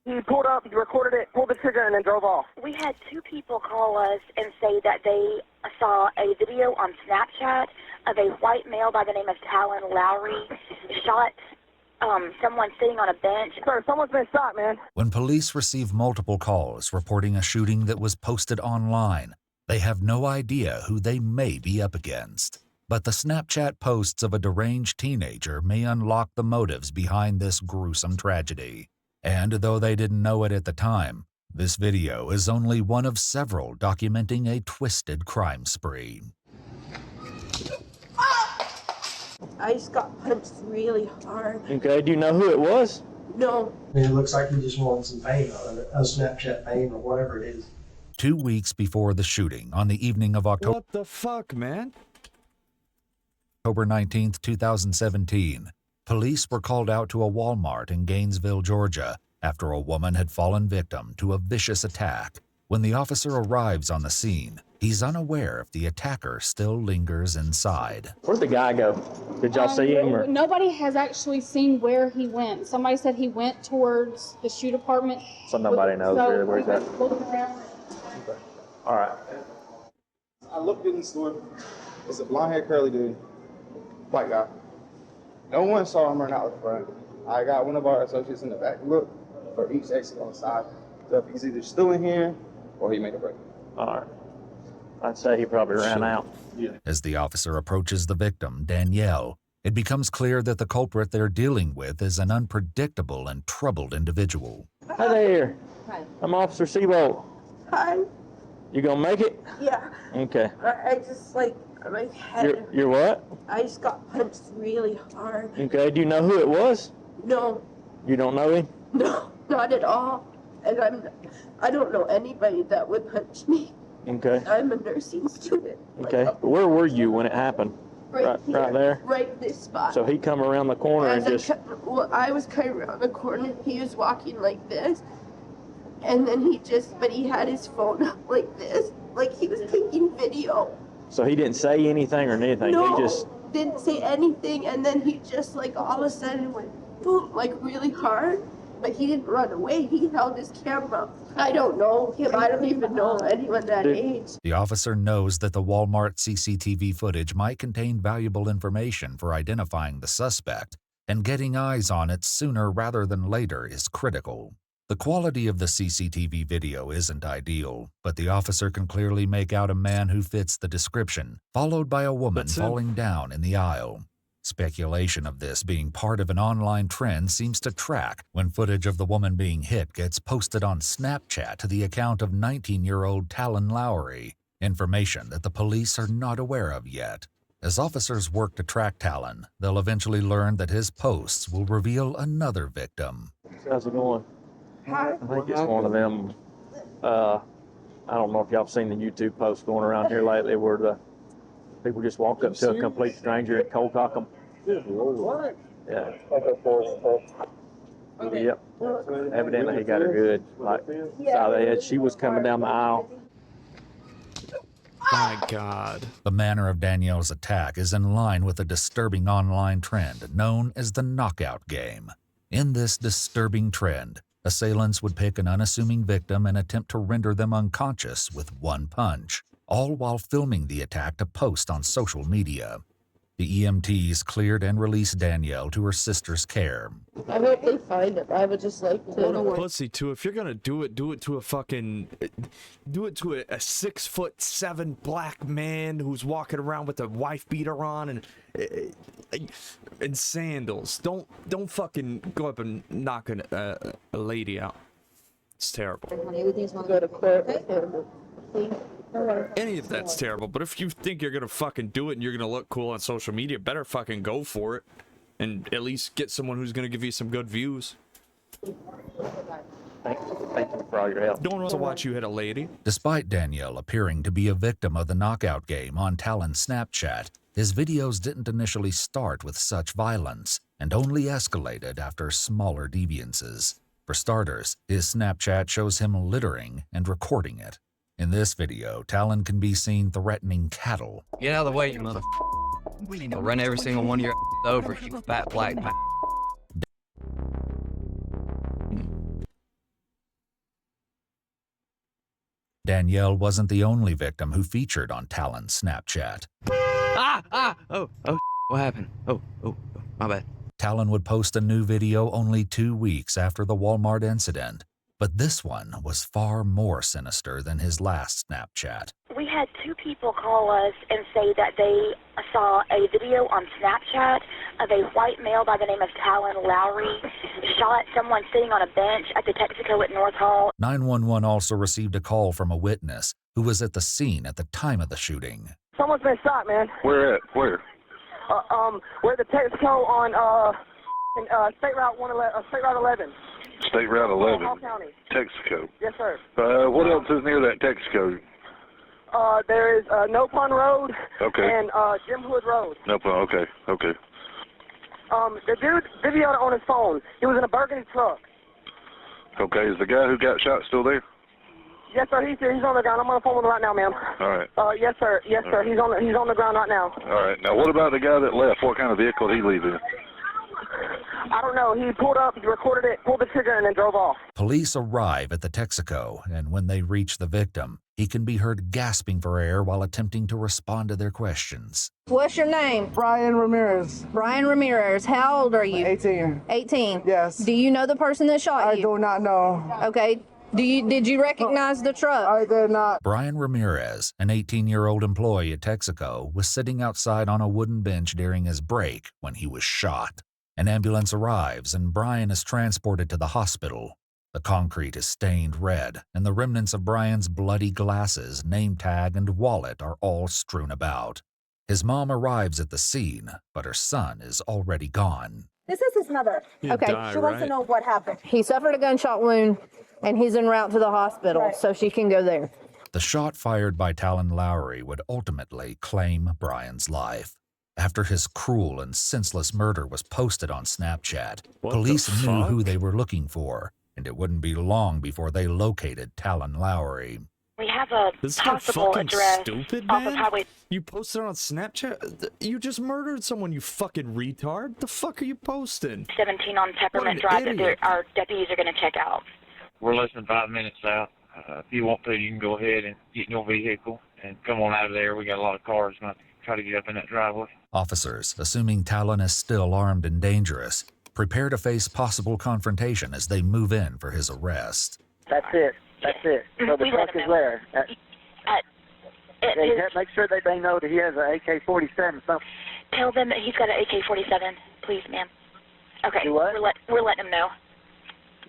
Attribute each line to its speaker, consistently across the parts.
Speaker 1: He pulled up, he recorded it, pulled the trigger, and then drove off.
Speaker 2: We had 2 people call us and say that they saw a video on Snapchat of a white male by the name of Talon Lowry shot someone sitting on a bench.
Speaker 1: Sir, someone's been shot, man.
Speaker 3: When police receive multiple calls reporting a shooting that was posted online, they have no idea who they may be up against. But the Snapchat posts of a deranged teenager may unlock the motives behind this gruesome tragedy. And though they didn't know it at the time, this video is only one of several documenting a twisted crime spree.
Speaker 4: I just got punched really hard.
Speaker 5: Okay, do you know who it was?
Speaker 4: No.
Speaker 6: It looks like he just wanted some fame out of it, a Snapchat fame or whatever it is.
Speaker 3: 2 weeks before the shooting, on the evening of October
Speaker 7: What the fuck, man?
Speaker 3: October 19th, 2017, police were called out to a Walmart in Gainesville, Georgia, after a woman had fallen victim to a vicious attack. When the officer arrives on the scene, he's unaware if the attacker still lingers inside.
Speaker 5: Where'd the guy go? Did y'all see him? Or?
Speaker 8: Nobody has actually seen where he went. Somebody said he went towards the shoe department.
Speaker 5: So nobody knows really where's that.
Speaker 8: Okay.
Speaker 5: All right.
Speaker 9: I looked in the store. It's a blonde-haired curly dude, white guy. No one saw him run out the front. I got one of our associates in the back look for each exit on the side. So he's either still in here or he made a break.
Speaker 5: All right. I'd say he probably ran out.
Speaker 9: Yeah.
Speaker 3: As the officer approaches the victim, Danielle, it becomes clear that the culprit they're dealing with is an unpredictable and troubled individual.
Speaker 5: Hi there.
Speaker 4: Hi.
Speaker 5: I'm Officer Seabolt.
Speaker 4: Hi.
Speaker 5: You gonna make it?
Speaker 4: Yeah.
Speaker 5: Okay.
Speaker 4: I just like my head.
Speaker 5: You're what?
Speaker 4: I just got punched really hard.
Speaker 5: Okay, do you know who it was?
Speaker 4: No.
Speaker 5: You don't know him?
Speaker 4: No, not at all. And I don't know anybody that would punch me.
Speaker 5: Okay.
Speaker 4: I'm a nursing student.
Speaker 5: Okay. Where were you when it happened?
Speaker 4: Right
Speaker 5: there?
Speaker 4: Right this spot.
Speaker 5: So he come around the corner and just...
Speaker 4: I was kind of around the corner. He was walking like this. And then but he had his phone up like this. Like he was taking video.
Speaker 5: So he didn't say anything or anything?
Speaker 4: No,
Speaker 5: He just...
Speaker 4: didn't say anything. And then he just like all of a sudden went boom, like really hard. But he didn't run away. He held his camera. I don't know him. I don't even know anyone that age.
Speaker 3: The officer knows that the Walmart CCTV footage might contain valuable information for identifying the suspect, and getting eyes on it sooner rather than later is critical. The quality of the CCTV video isn't ideal, but the officer can clearly make out a man who fits the description, followed by a woman falling down in the aisle. Speculation of this being part of an online trend seems to track when footage of the woman being hit gets posted on Snapchat to the account of 19-year-old Talon Lowry, information that the police are not aware of yet. As officers work to track Talon, they'll eventually learn that his posts will reveal another victim.
Speaker 5: How's it going?
Speaker 4: Hi.
Speaker 5: I think it's one of them, I don't know if y'all have seen the YouTube posts going around here lately where the people just walk up to a complete stranger and cold cock them.
Speaker 9: What?
Speaker 5: Yeah.
Speaker 4: Okay.
Speaker 5: Yep. Evidently he got her good. Like, she was coming down the aisle.
Speaker 7: My God.
Speaker 3: The manner of Danielle's attack is in line with a disturbing online trend known as the knockout game. In this disturbing trend, assailants would pick an unassuming victim and attempt to render them unconscious with one punch, all while filming the attack to post on social media. The EMTs cleared and released Danielle to her sister's care.
Speaker 4: I hope they find him. I would just like to.
Speaker 7: What a pussy, too. If you're gonna do it to a fucking... Do it to a 6'7" black man who's walking around with a wife beater on and sandals. Don't fucking go up and knock a lady out. It's terrible.
Speaker 4: Go to court with him.
Speaker 7: Any of that's terrible, but if you think you're gonna fucking do it and you're gonna look cool on social media, better fucking go for it. And at least get someone who's gonna give you some good views.
Speaker 5: Thank you for all your help.
Speaker 7: Don't want to watch you hit a lady.
Speaker 3: Despite Danielle appearing to be a victim of the knockout game on Talon's Snapchat, his videos didn't initially start with such violence and only escalated after smaller deviances. For starters, his Snapchat shows him littering and recording it. In this video, Talon can be seen threatening cattle.
Speaker 10: Get out of the way, you mother. I'll run every single one of your over, you fat black.
Speaker 3: Danielle wasn't the only victim who featured on Talon's Snapchat.
Speaker 10: What happened? My bad.
Speaker 3: Talon would post a new video only 2 weeks after the Walmart incident, but this one was far more sinister than his last Snapchat.
Speaker 2: We had 2 people call us and say that they saw a video on Snapchat of a white male by the name of Talon Lowry shot someone sitting on a bench at the Texaco at North Hall.
Speaker 3: 911 also received a call from a witness who was at the scene at the time of the shooting.
Speaker 1: Someone's been shot, man.
Speaker 11: Where at? Where?
Speaker 1: We're at the Texaco on State Route 111, State Route 11.
Speaker 11: State Route 11.
Speaker 1: Hall County.
Speaker 11: Texaco.
Speaker 1: Yes, sir.
Speaker 11: What else is near that Texaco?
Speaker 1: There is No Pun Road.
Speaker 11: Okay.
Speaker 1: And Jim Hood Road.
Speaker 11: No problem. Okay.
Speaker 1: The dude videoed it on his phone. He was in a burgundy truck.
Speaker 11: Okay. Is the guy who got shot still there?
Speaker 1: Yes, sir. He's on the ground. I'm on the phone with him right now, ma'am.
Speaker 11: All right.
Speaker 1: Yes, sir. Yes, sir. He's on the ground right now.
Speaker 11: All right. Now, what about the guy that left? What kind of vehicle did he leave in?
Speaker 1: I don't know. He pulled up, he recorded it, pulled the trigger, and then drove off.
Speaker 3: Police arrive at the Texaco, and when they reach the victim, he can be heard gasping for air while attempting to respond to their questions.
Speaker 12: What's your name?
Speaker 13: Brian Ramirez.
Speaker 12: Brian Ramirez. How old are you?
Speaker 13: 18.
Speaker 12: 18?
Speaker 13: Yes.
Speaker 12: Do you know the person that shot you?
Speaker 13: I do not know.
Speaker 12: Okay. Did you recognize the truck?
Speaker 13: I did not.
Speaker 3: Brian Ramirez, an 18-year-old employee at Texaco, was sitting outside on a wooden bench during his break when he was shot. An ambulance arrives and Brian is transported to the hospital. The concrete is stained red, and the remnants of Brian's bloody glasses, name tag, and wallet are all strewn about. His mom arrives at the scene, but her son is already gone.
Speaker 12: This is his mother.
Speaker 7: Okay,
Speaker 12: She wants to know what happened. He suffered a gunshot wound, and he's en route to the hospital, so she can go there.
Speaker 3: The shot fired by Talon Lowry would ultimately claim Brian's life. After his cruel and senseless murder was posted on Snapchat, police knew who they were looking for, and it wouldn't be long before they located Talon Lowry.
Speaker 2: We have a possible address
Speaker 7: stupid,
Speaker 2: off
Speaker 7: man?
Speaker 2: of Highway.
Speaker 7: You posted it on Snapchat? You just murdered someone, you fucking retard. The fuck are you posting?
Speaker 2: 17 on Peppermint
Speaker 7: What an
Speaker 2: Drive that
Speaker 7: idiot.
Speaker 2: our deputies are going to check out.
Speaker 14: We're less than 5 minutes out. If you want to, you can go ahead and get in your vehicle and come on out of there. We got a lot of cars going to try to get up in that driveway.
Speaker 3: Officers, assuming Talon is still armed and dangerous, prepare to face possible confrontation as they move in for his arrest.
Speaker 1: That's it. That's it. So the
Speaker 2: We let
Speaker 1: truck
Speaker 2: him
Speaker 1: is
Speaker 2: know.
Speaker 1: there. Make sure that they know that he has an AK-47.
Speaker 2: Tell them that he's got an AK-47, please, ma'am. Okay,
Speaker 1: Do what?
Speaker 2: we're letting them know.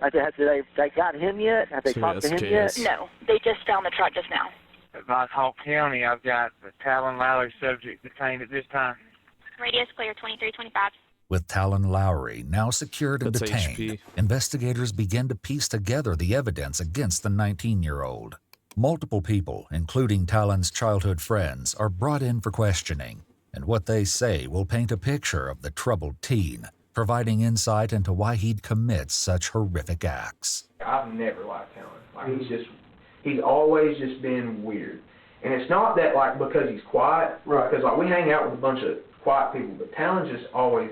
Speaker 1: Have they got him yet? Have they talked to him yet?
Speaker 2: No, they just found the truck just now.
Speaker 14: At Hawk County, I've got the Talon Lowry subject detained at this time.
Speaker 15: Radius clear 2325.
Speaker 3: With Talon Lowry now secured and
Speaker 7: That's
Speaker 3: detained,
Speaker 7: HP.
Speaker 3: investigators begin to piece together the evidence against the 19-year-old. Multiple people, including Talon's childhood friends, are brought in for questioning, and what they say will paint a picture of the troubled teen, providing insight into why he'd commit such horrific acts.
Speaker 16: I've never liked Talon. He's always just been weird. And it's not that, because he's quiet,
Speaker 6: Right.
Speaker 16: because, we hang out with a bunch of quiet people, but Talon's just always,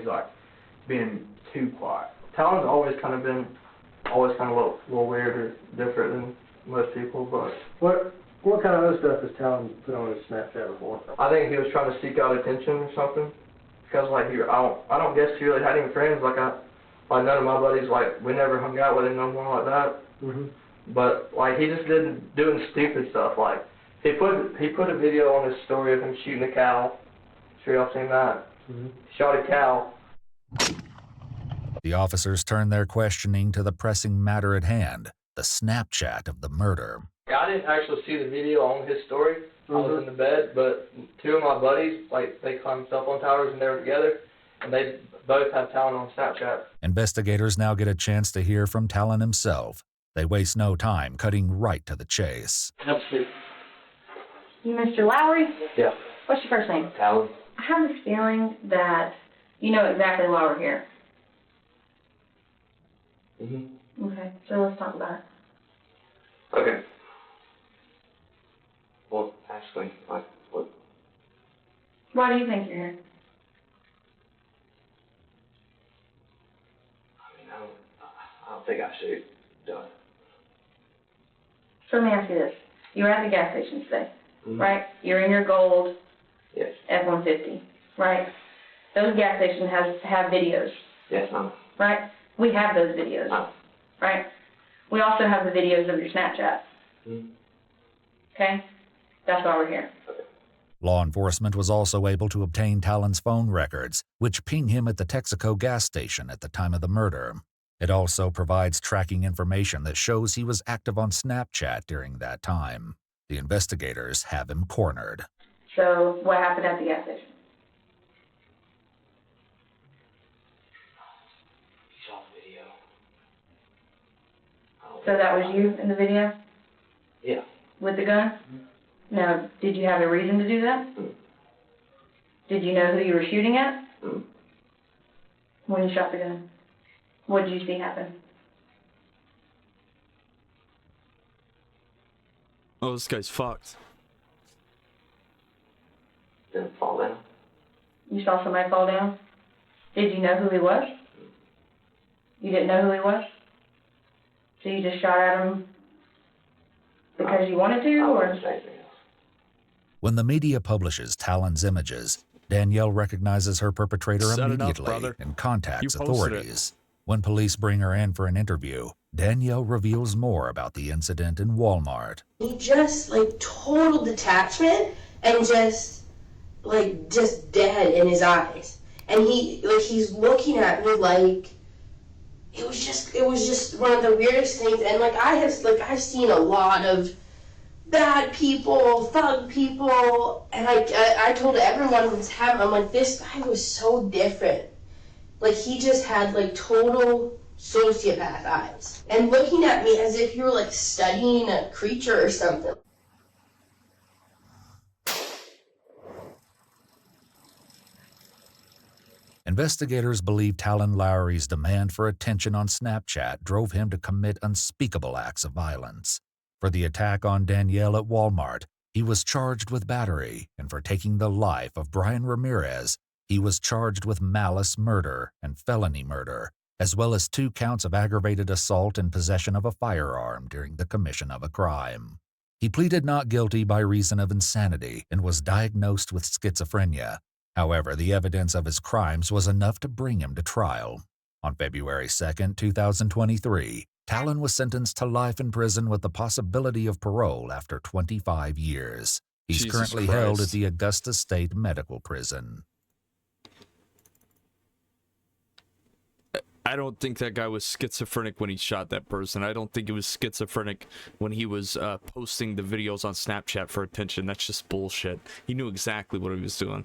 Speaker 16: been too quiet.
Speaker 6: Talon's always kind of a little weird or different than most people, but what kind of other stuff has Talon put on his Snapchat before? I think he was trying to seek out attention or something. Because I don't guess he really had any friends. None of my buddies, we never hung out with him no more like that. Mm-hmm. But he just didn't doing stupid stuff. He put a video on his story of him shooting a cow. Sure y'all seen that? Mm-hmm. Shot a cow.
Speaker 3: The officers turn their questioning to the pressing matter at hand, the Snapchat of the murder.
Speaker 6: I didn't actually see the video on his story. I was in the bed, but 2 of my buddies, they climbed cell phone towers and they were together, and they both have Talon on Snapchat.
Speaker 3: Investigators now get a chance to hear from Talon himself. They waste no time, cutting right to the chase.
Speaker 17: You Mr. Lowry?
Speaker 6: Yeah.
Speaker 17: What's your first name?
Speaker 6: Talon.
Speaker 17: I have this feeling that you know exactly why we're here.
Speaker 6: Mm-hmm.
Speaker 17: Okay, so let's talk about it.
Speaker 6: Okay. Well, actually, what?
Speaker 17: Why do you think you're here?
Speaker 6: I don't think I should.
Speaker 17: So let me ask you this. You were at the gas station today, right? You're in your gold
Speaker 16: Yes.
Speaker 17: F-150, right? Those gas stations have videos,
Speaker 16: Yes, ma'am.
Speaker 17: right? We have those videos, right? We also have the videos of your Snapchat. Okay? That's why we're here.
Speaker 3: Law enforcement was also able to obtain Talon's phone records, which ping him at the Texaco gas station at the time of the murder. It also provides tracking information that shows he was active on Snapchat during that time. The investigators have him cornered.
Speaker 17: So what happened at the gas station?
Speaker 16: He's on video.
Speaker 17: So that was you in the video?
Speaker 16: Yeah.
Speaker 17: With the gun? Now, did you have a reason to do that? Did you know who you were shooting at? When you shot the gun? What did you see happen?
Speaker 7: Oh, this guy's fucked.
Speaker 16: Didn't fall down.
Speaker 17: You saw somebody fall down? Did you know who he was? You didn't know who he was? So you just shot at him because you wanted to, or?
Speaker 3: When the media publishes Talon's images, Danielle recognizes her perpetrator
Speaker 7: Set it up,
Speaker 3: immediately
Speaker 7: brother.
Speaker 3: and contacts
Speaker 7: You posted
Speaker 3: authorities. When police bring her in for an interview, Danielle reveals more about the incident in Walmart.
Speaker 4: He just, like, total detachment and just dead in his eyes. And he's looking at me like, it was just one of the weirdest things. And, I've seen a lot of bad people, thug people, and I told everyone who's having, I'm like, this guy was so different. Like, he just had, like, total sociopath eyes. And looking at me as if you were, like, studying a creature or something.
Speaker 3: Investigators believe Talon Lowry's demand for attention on Snapchat drove him to commit unspeakable acts of violence. For the attack on Danielle at Walmart, he was charged with battery, and for taking the life of Brian Ramirez, he was charged with malice murder and felony murder, as well as 2 counts of aggravated assault and possession of a firearm during the commission of a crime. He pleaded not guilty by reason of insanity and was diagnosed with schizophrenia. However, the evidence of his crimes was enough to bring him to trial. On February 2, 2023, Talon was sentenced to life in prison with the possibility of parole after 25 years. He's
Speaker 7: Jesus
Speaker 3: currently
Speaker 7: Christ.
Speaker 3: held at the Augusta State Medical Prison.
Speaker 7: I don't think that guy was schizophrenic when he shot that person. I don't think he was schizophrenic when he was posting the videos on Snapchat for attention. That's just bullshit. He knew exactly what he was doing.